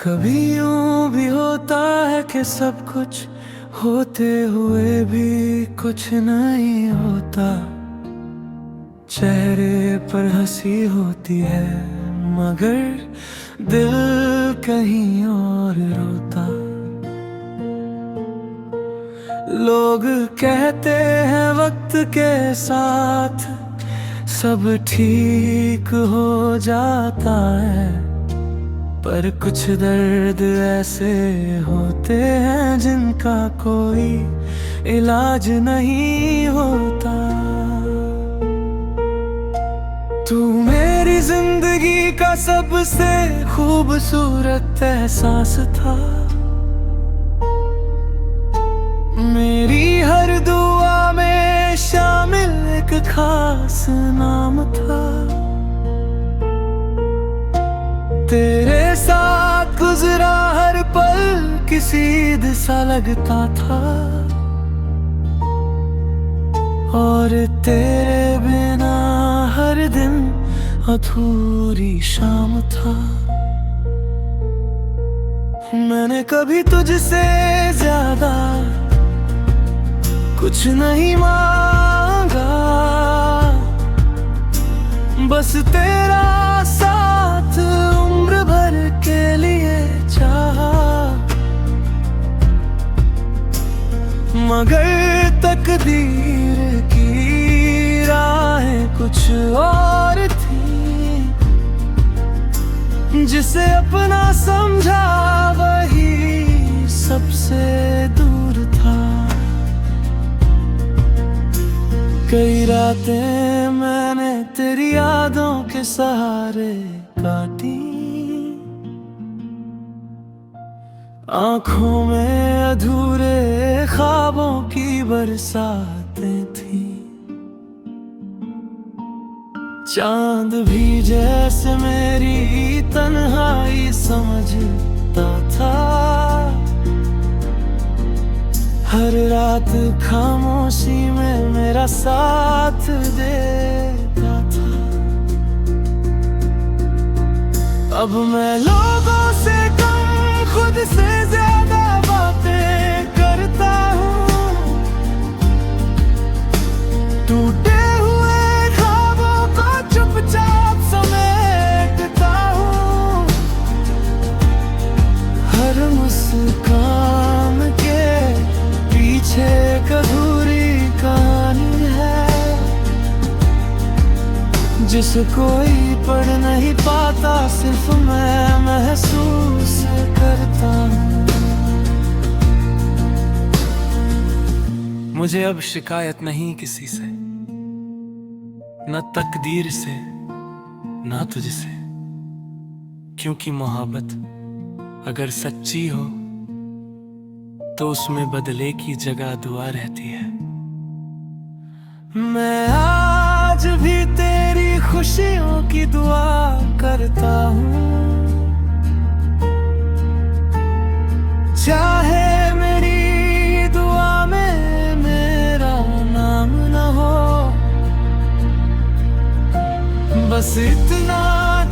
कभी यूं भी होता है कि सब कुछ होते हुए भी कुछ नहीं होता। चेहरे पर हंसी होती है मगर दिल कहीं और रोता। लोग कहते हैं वक्त के साथ सब ठीक हो जाता है, पर कुछ दर्द ऐसे होते हैं जिनका कोई इलाज नहीं होता। तू मेरी जिंदगी का सबसे खूबसूरत एहसास था, मेरी हर दुआ में शामिल एक खास नाम था। तेरे साथ गुजरा हर पल किसी ईद सा लगता था, और तेरे बिना हर दिन अधूरी शाम था। मैंने कभी तुझसे ज्यादा कुछ नहीं मांगा, बस तेरा साथ उम्र भर के लिए चाहा। मगर तकदीर की राहें कुछ और थी, जिसे अपना समझा वही सबसे दूर था। कई रातें मैंने तेरी यादों के सहारे काटी, आंखों में अधूरे ख्वाबों की बरसातें थी। चांद भी जैसे मेरी तन्हाई समझता था, हर रात खामोशी में मेरा साथ देता था। अब मैं लोगों से कम खुद से ज्यादा बातें करता हूँ, टूटे हुए ख्वाबों को चुपचाप समेटता हूँ। हर मुस्कान के पीछे एक अधूरी कहानी है, जिसे कोई पढ़ नहीं पाता, सिर्फ मैं महसूस करता हूँ। मुझे अब शिकायत नहीं किसी से, न तकदीर से न तुझसे, क्योंकि मोहब्बत अगर सच्ची हो तो उसमें बदले की जगह दुआ रहती है। मैं आज भी तेरी खुशियों की दुआ करता हूँ, चाहे मेरी दुआ में मेरा नाम न हो। बस इतना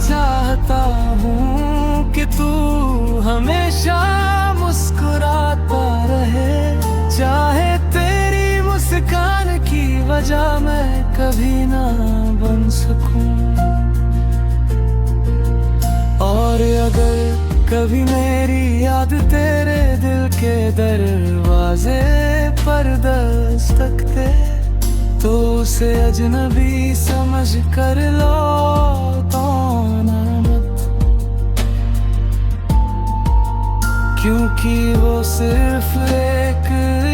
चाहता हूँ कि तू हमेशा मुस्कुराता रहे, चाहे तेरी मुस्कान की वजह मैं कभी ना बन सकूं। और अगर कभी मेरी याद तेरे दिल के दरवाजे पर दस्तक दे, तो उसे अजनबी समझ कर लौटाना मत, क्योंकि वो सिर्फ एक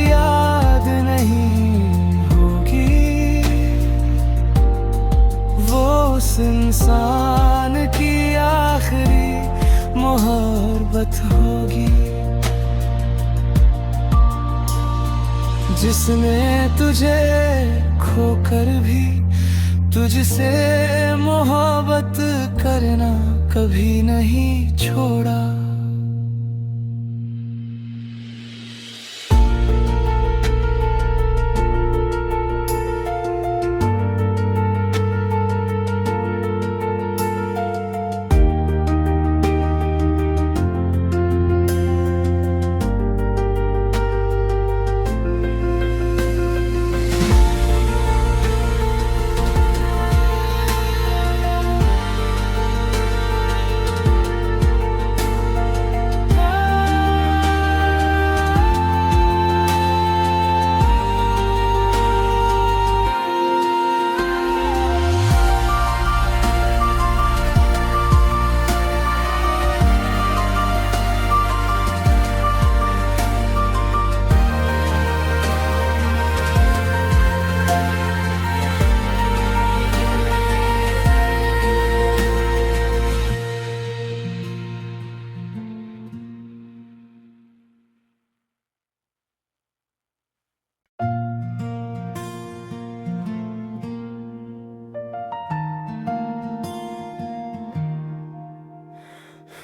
याद नहीं होगी, वो उस इंसान की आखिरी मोहब्बत होगी, जिसने तुझे खोकर भी तुझसे मोहब्बत करना कभी नहीं छोड़ा।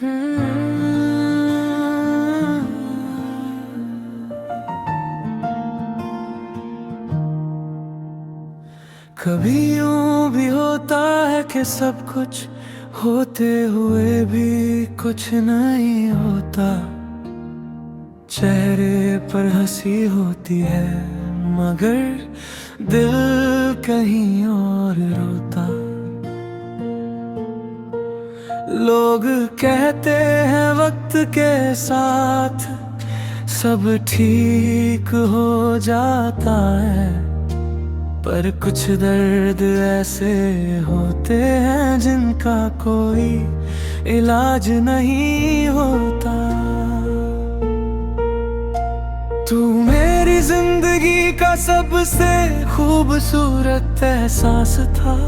कभी यूं भी होता है कि सब कुछ होते हुए भी कुछ नहीं होता। चेहरे पर हंसी होती है मगर दिल कहीं और रोता। लोग कहते हैं वक्त के साथ सब ठीक हो जाता है, पर कुछ दर्द ऐसे होते हैं जिनका कोई इलाज नहीं होता। तू मेरी जिंदगी का सबसे खूबसूरत एहसास था,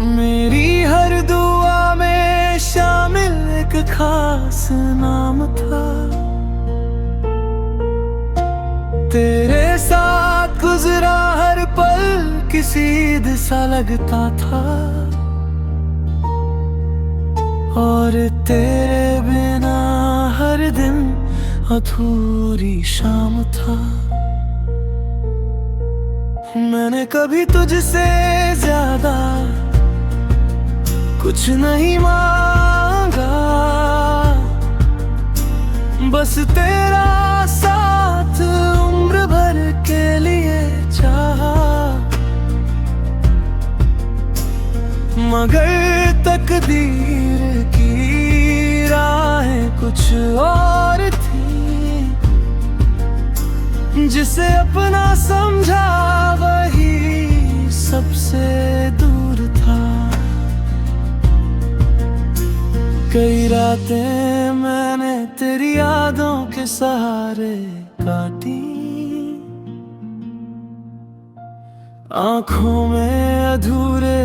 मेरी हर दुआ में शामिल एक खास नाम था। तेरे साथ गुजरा हर पल किसी ईद सा लगता था, और तेरे बिना हर दिन अधूरी शाम था। मैंने कभी तुझसे ज्यादा कुछ नहीं मांगा, बस तेरा साथ उम्र भर के लिए चाहा। मगर तकदीर की राहें कुछ और थी, जिसे अपना समझा वही सबसे दूर था। कई रातें मैंने तेरी यादों के सहारे काटी, आंखों में अधूरे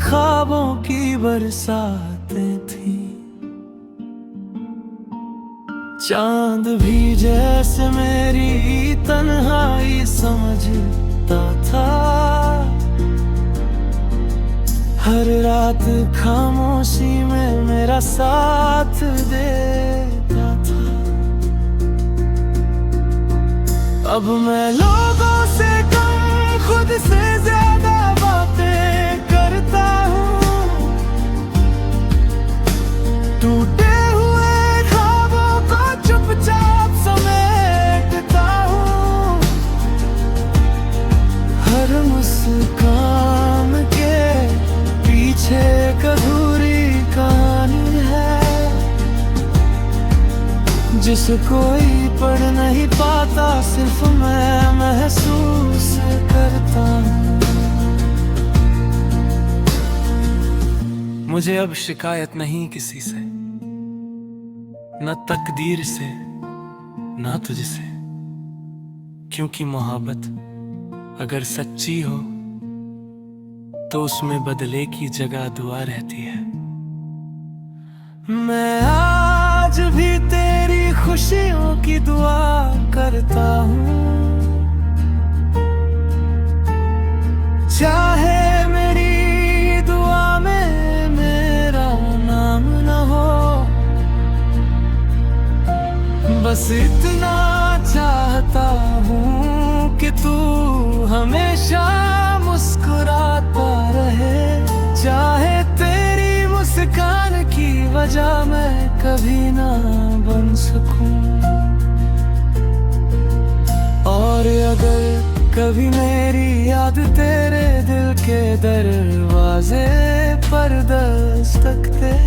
ख्वाबों की बरसातें थी। चांद भी जैसे मेरी तन्हाई समझता था, हर रात खामोशी में मेरा साथ देता था। अब मैं लोगों से कम खुद से ज्यादा बातें करता हूँ, टूटे हुए ख्वाबों को चुपचाप समेटता हूँ। हर मुस्कान के पीछे एक अधूरी कहानी है, जिसे कोई पढ़ नहीं पाता, सिर्फ मैं महसूस करता हूँ। मुझे अब शिकायत नहीं किसी से, न तकदीर से न तुझसे, क्योंकि मोहब्बत अगर सच्ची हो तो उसमें बदले की जगह दुआ रहती है। मैं आज भी तेरी खुशियों की दुआ करता हूँ, चाहे मेरी दुआ में मेरा नाम न हो। बस इतना चाहता हूँ कि तू हमेशा मुस्कुराता रहे, चाहे तेरी मुस्कान की वजह मैं कभी ना बन सकूं। और अगर कभी मेरी याद तेरे दिल के दरवाजे पर दस्तक दे,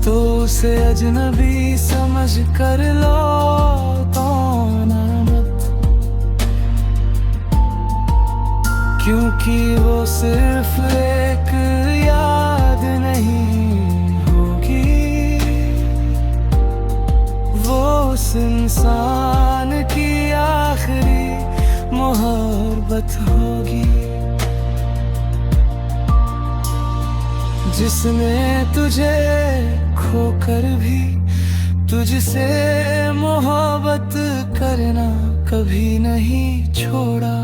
तो उसे अजनबी समझ कर लौटाना मत, क्योंकि वो सिर्फ एक याद नहीं होगी, वो उस इंसान की आखिरी मोहब्बत होगी, जिसने तुझे खोकर भी तुझसे मोहब्बत करना कभी नहीं छोड़ा।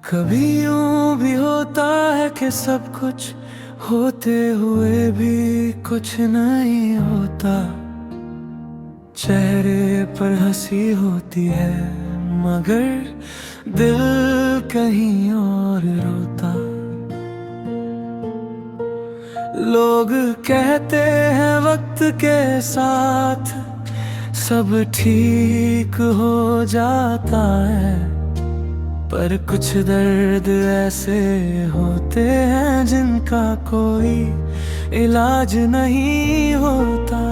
कभी यूं भी होता है कि सब कुछ होते हुए भी कुछ नहीं होता। चेहरे पर हंसी होती है मगर दिल कहीं और रोता। लोग कहते हैं वक्त के साथ सब ठीक हो जाता है, पर कुछ दर्द ऐसे होते हैं जिनका कोई इलाज नहीं होता।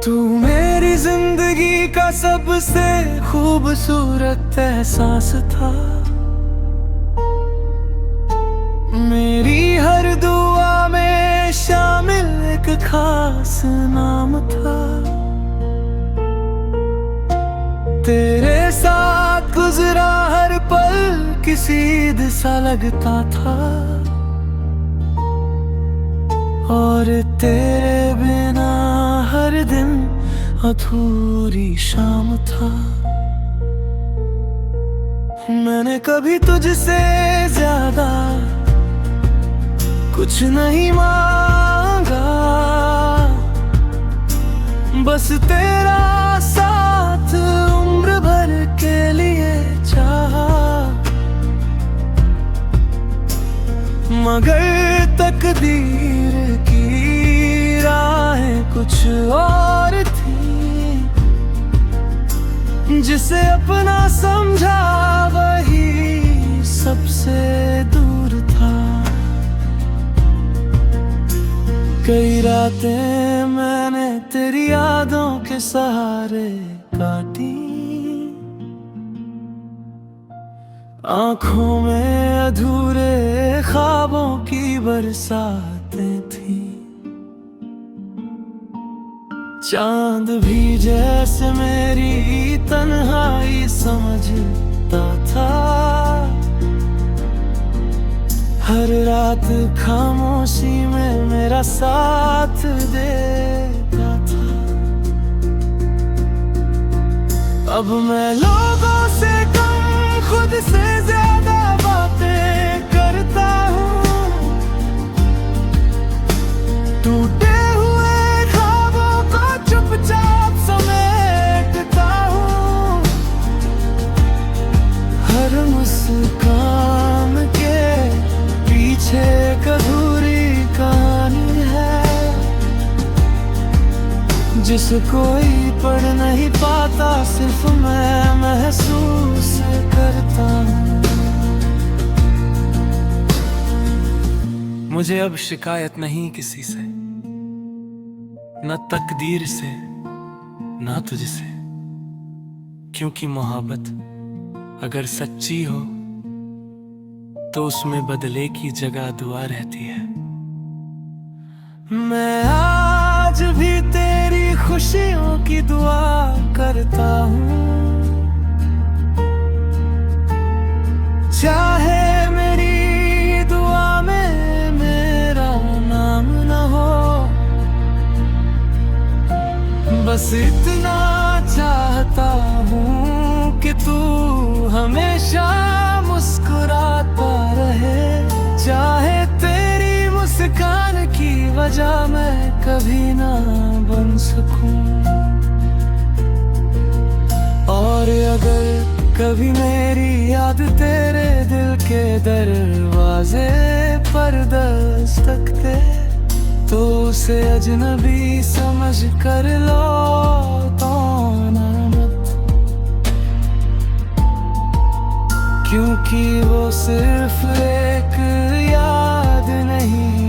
तू मेरी जिंदगी का सबसे खूबसूरत एहसास था, मेरी हर दुआ में शामिल एक खास नाम था। तेरे साथ गुजरा हर पल किसी ईद सा लगता था, और तेरे बिना हर दिन अधूरी शाम था। मैंने कभी तुझसे ज्यादा कुछ नहीं मांगा, बस तेरा साथ उम्र भर के लिए चाहा। मगर तकदीर की राहें कुछ और थी, जिसे अपना समझा वही सबसे दूर था। कई रातें मैंने तेरी यादों के सहारे काटी, आंखों में अधूरे ख्वाबों की बरसातें थी। चांद भी जैसे मेरी तन्हाई समझता था, हर रात खामोशी में मेरा साथ देता था। अब मैं लोगों से कम खुद से ज्यादा बातें करता हूँ, टूटे हुए ख्वाबों को चुपचाप समेटता हूँ। हर मुस्कान के पीछे एक अधूरी कहानी है, जिसे कोई पढ़ नहीं पाता, सिर्फ मैं महसूस करता हूँ। मुझे अब शिकायत नहीं किसी से, न तकदीर से न तुझसे, क्योंकि मोहब्बत अगर सच्ची हो तो उसमें बदले की जगह दुआ रहती है। मैं आज भी तेरी खुशियों की दुआ करता हूँ, चाहे मेरी दुआ में मेरा नाम न हो। बस इतना चाहता हूँ कि तू हमेशा मुस्कुराता रहे, चाहे तेरी मुस्कान की वजह मैं कभी ना बन सकूं। और अगर कभी मेरी याद तेरे दिल के दरवाजे पर दस्तक दे, तो उसे अजनबी समझ कर लौटाना मत, क्योंकि वो सिर्फ एक याद नहीं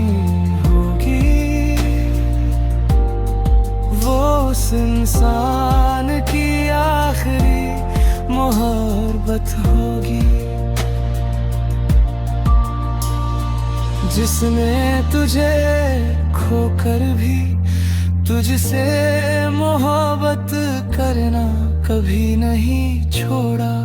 होगी, वो उस इंसान की आखिरी मोहब्बत होगी, जिसने तुझे खोकर भी तुझसे मोहब्बत करना कभी नहीं छोड़ा।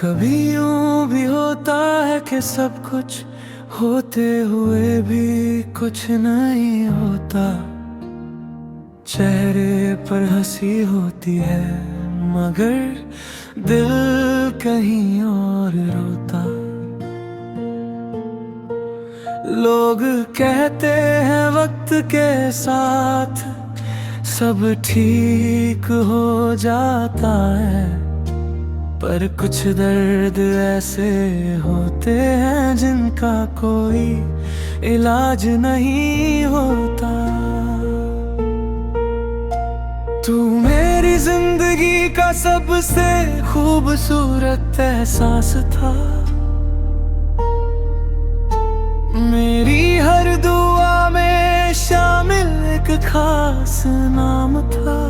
कभी यूं भी होता है कि सब कुछ होते हुए भी कुछ नहीं होता। चेहरे पर हंसी होती है मगर दिल कहीं और रोता। लोग कहते हैं वक्त के साथ सब ठीक हो जाता है, पर कुछ दर्द ऐसे होते हैं जिनका कोई इलाज नहीं होता। तू मेरी जिंदगी का सबसे खूबसूरत एहसास था, मेरी हर दुआ में शामिल एक खास नाम था।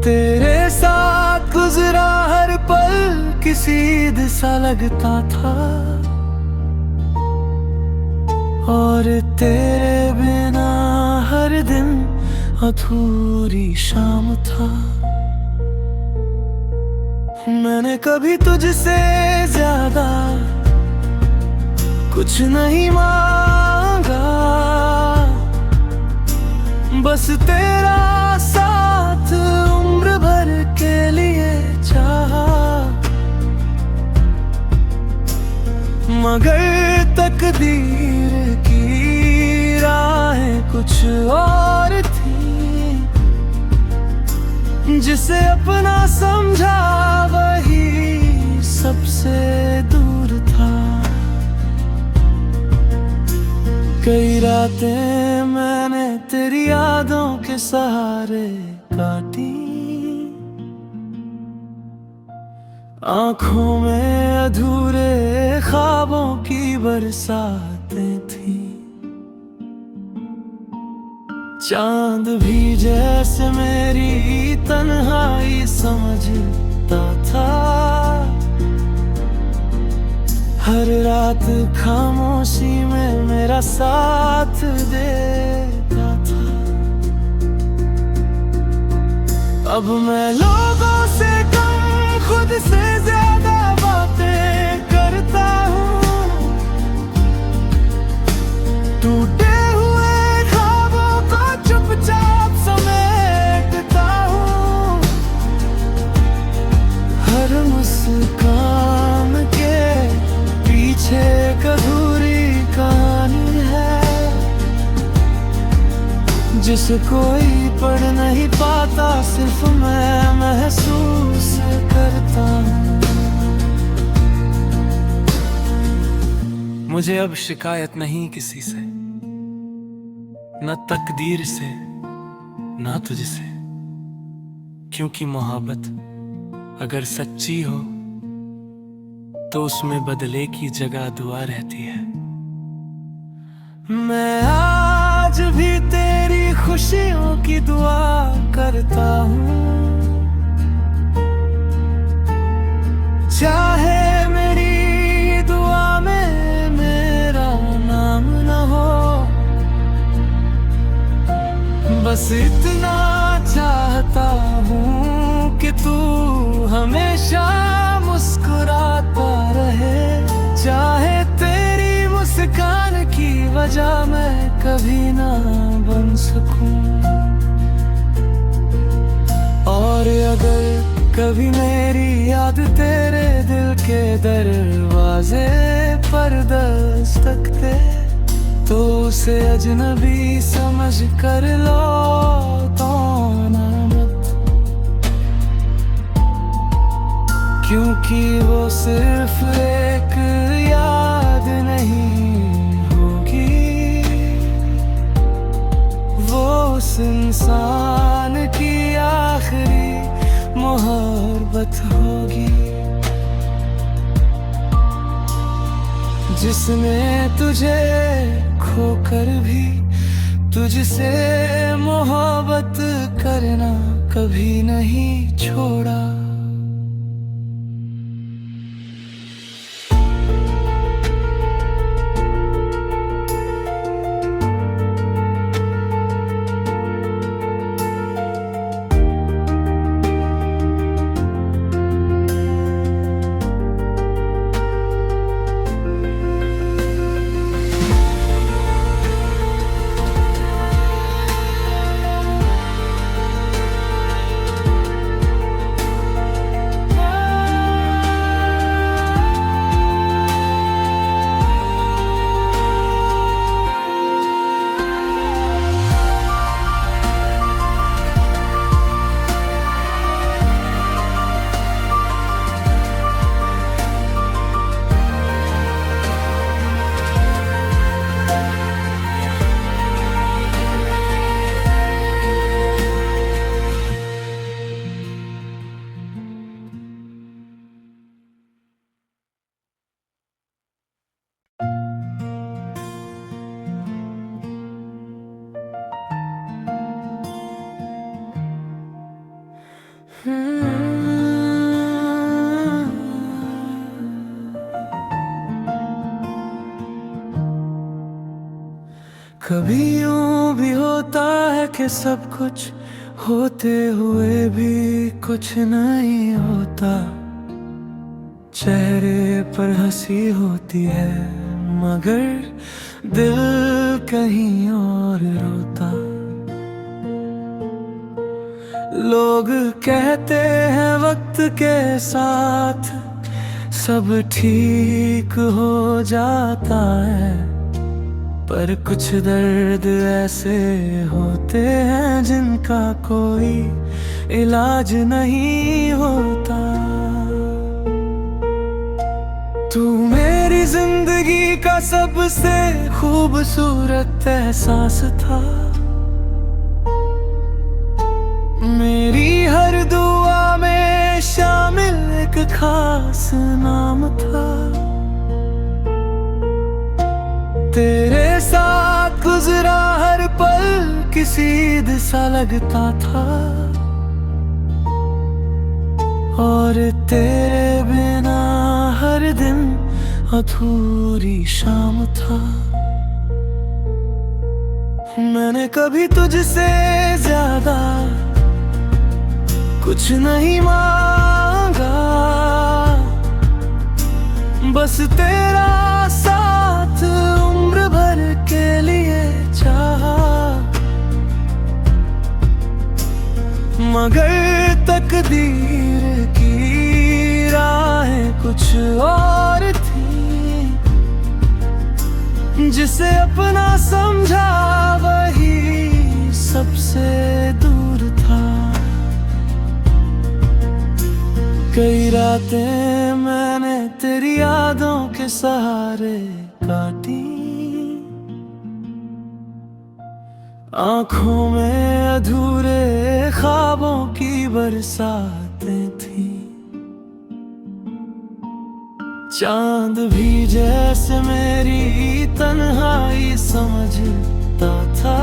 तेरे साथ गुजरा हर पल किसी ईद सा लगता था, और तेरे बिना हर दिन अधूरी शाम था। मैंने कभी तुझसे ज्यादा कुछ नहीं मांगा, बस तेरा साथ उम्र भर के लिए चाहा। मगर तकदीर की राहें कुछ और थी, जिसे अपना समझा वही सबसे दूर था। कई रातें मैंने तेरी यादों के सहारे काटी, आंखों में अधूरे ख्वाबों की बरसातें थी। चांद भी जैसे मेरी तन्हाई समझता था, हर रात खामोशी में मेरा साथ देता था। अब मैं लोगों से कम खुद से ज्यादा बातें करता हूँ, टूटे हुए ख्वाबों को चुपचाप समेटता हूँ। हर मुस्कान के पीछे एक अधूरी कहानी है, जिसे कोई पढ़ नहीं पाता, सिर्फ मैं महसूस करता हूँ। मुझे अब शिकायत नहीं किसी से, न तकदीर से न तुझसे, क्योंकि मोहब्बत अगर सच्ची हो तो उसमें बदले की जगह दुआ रहती है। मैं आज भी तेरी खुशियों की दुआ करता हूँ, चाहे मेरी दुआ में मेरा नाम न हो। बस इतना चाहता हूँ कि तू हमेशा मुस्कुराता रहे, चाहे तेरी मुस्कान की वजह मैं कभी ना बन सकूं। और अगर कभी मेरी याद तेरे दिल के दरवाजे पर दस्तक दे, तो उसे अजनबी समझ कर लौटाना मत, क्योंकि वो सिर्फ एक याद नहीं होगी, वो उस इंसान की आखिरी मोहब्बत होगी, जिसने तुझे खोकर भी तुझसे मोहब्बत करना कभी नहीं छोड़ा। कभी यूं भी होता है कि सब कुछ होते हुए भी कुछ नहीं होता। चेहरे पर हंसी होती है मगर दिल कहीं और रोता। लोग कहते हैं वक्त के साथ सब ठीक हो जाता है, पर कुछ दर्द ऐसे होते हैं जिनका कोई इलाज नहीं होता। तू मेरी जिंदगी का सबसे खूबसूरत एहसास था, मेरी हर दुआ में शामिल एक खास नाम था। तेरे साथ गुजरा हर पल किसी ईद सा लगता था, और तेरे बिना हर दिन अधूरी शाम था। मैंने कभी तुझसे ज्यादा कुछ नहीं मांगा, बस तेरा साथ उम्र भर के लिए चाहा। मगर तकदीर की राहें कुछ और थी, जिसे अपना समझा वही सबसे दूर था। कई रातें मैंने तेरी यादों के सहारे काटी, आंखों में अधूरे ख्वाबों की बरसातें थी। चांद भी जैसे मेरी तन्हाई समझता था,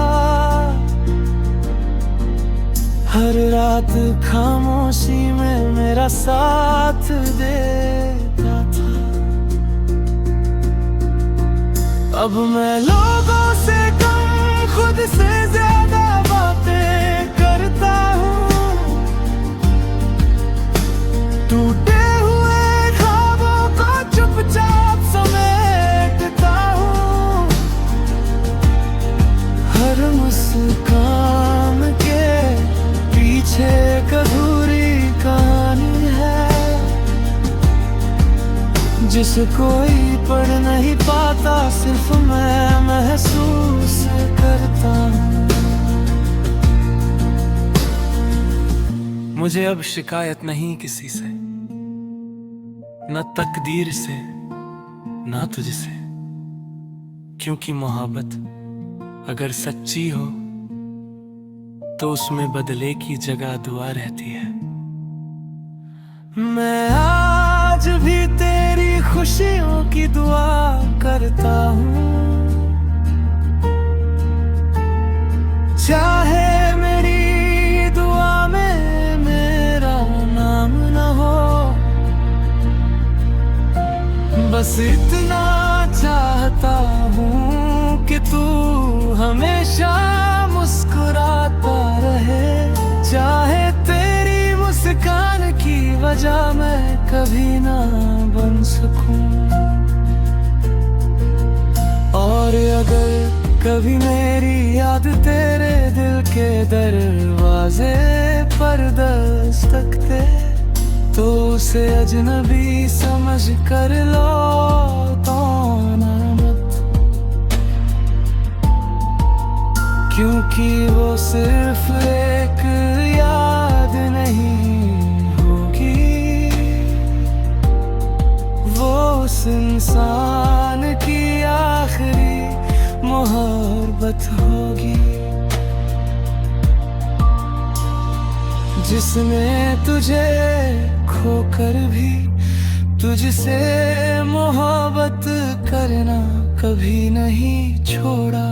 हर रात खामोशी में मेरा साथ देता था। अब मैं लोगों से कम खुद से ज्यादा बातें करता हूँ, टूटे हुए ख्वाबों को चुपचाप समेटता हूँ। हर मुस्कान के पीछे एक अधूरी कहानी है, जिसे कोई पढ़ नहीं पाता, सिर्फ मैं महसूस करता हूँ। मुझे अब शिकायत नहीं किसी से, न तकदीर से न तुझसे, क्योंकि मोहब्बत अगर सच्ची हो तो उसमें बदले की जगह दुआ रहती है। मैं आज भी तेरी खुशियों की दुआ करता हूँ, चाहे मेरी दुआ में मेरा नाम न हो। बस इतना चाहता हूँ कि तू हमेशा मुस्कुराता रहे, चाहे तेरी मुस्कान की वजह मैं कभी ना बन सकूं। और अगर कभी मेरी याद तेरे दिल के दरवाजे पर दस्तक दे, तो उसे अजनबी समझ कर लो तो ना मत, क्योंकि वो सिर्फ एक याद नहीं होगी, वो उस इंसान की आखिरी मोहब्बत होगी, जिसने तुझे खोकर भी तुझसे मोहब्बत करना कभी नहीं छोड़ा।